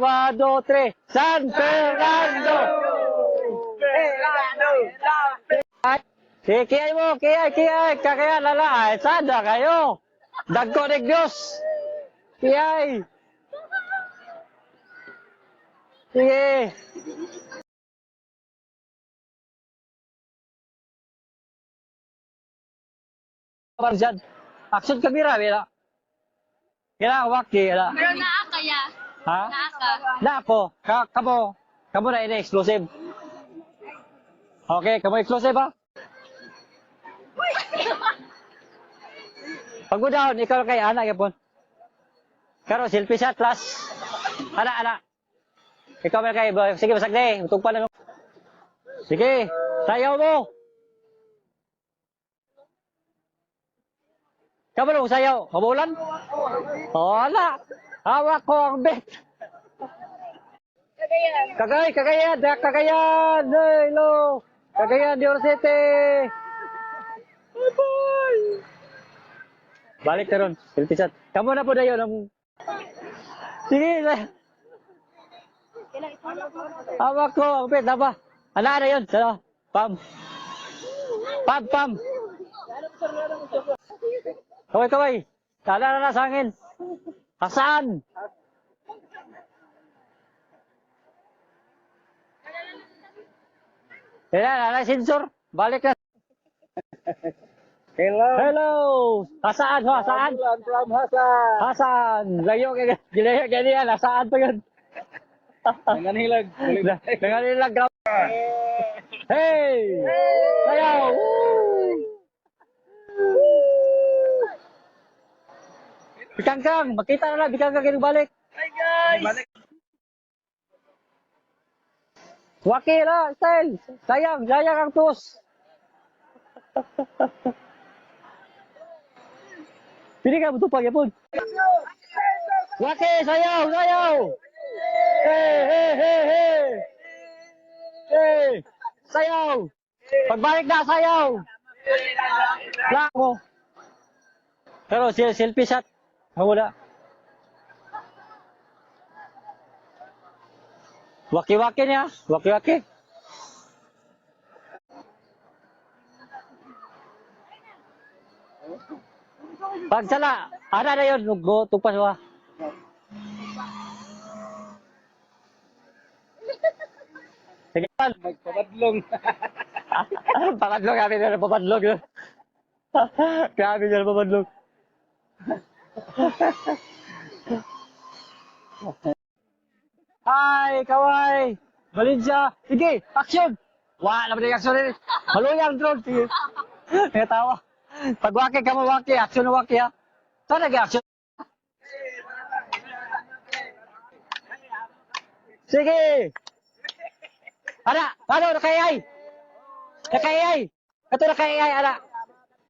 1, 2, 3. San Fernando! Si kiyay mo, kiyay, kakaya lala, ay, sada kayo. Dagko ni Diyos. Kiyay. Sige. Dyan. Action kamera, wala. Kailangan waki, wala. Pero naa kaya. Ha? Naa ka. Na ako, kamo na ini exclusive. Okay, kamo exclusive ha? Pag mo down, ikaw kay anak yapon. Karo selfie shot class. Ana. Ikaw man kay sige basagde, utog pa na. Sige, sayaw mo. Kamu dong sayaw, kabulan? Oh, ala. Hawak ko ang bet. Cagayan. Hello. Cagayan, Dior City. Bye. Balik na ron. Selfie shot. Kamu na po na yun. Sige. Hawak ko ang bet. Apa? Ano na yun? Pam. Kaway. Tala na sa akin. Hasan. Yan, sensor. Balik na. Hello. Hasan. From Hasan. Hasan. Layo ganyan. Hasan pa yun. Dengan hilag. Dengan ilang grab. Hey. Sayaw. Bikangkang. Makita na lang. Bikangkang kayo balik. Hi guys. Waki lah, style. Sayang ang tus. Pili ka betul pagi pun. Waki, sayaw. Hey. Sayaw. Pagbalik na, sayaw. Lang mo. Pero selfie shot. Wala. Waki-waki niya. Waki-waki. Pagsala, ana na yun. Go, tugpas wa. Sige, Magpapadlong. papadlog kami na papadlog. Kami na papadlog. Hi, kaway. Valencia. Sige, action. Wala naman yung action rin. Maluyang drone. Sige. Natawa. Pag waki ka mo waki, action na waki ha. Saan nag-action? Sige. Ana, ano, nakayay. Ito nakayay, ana.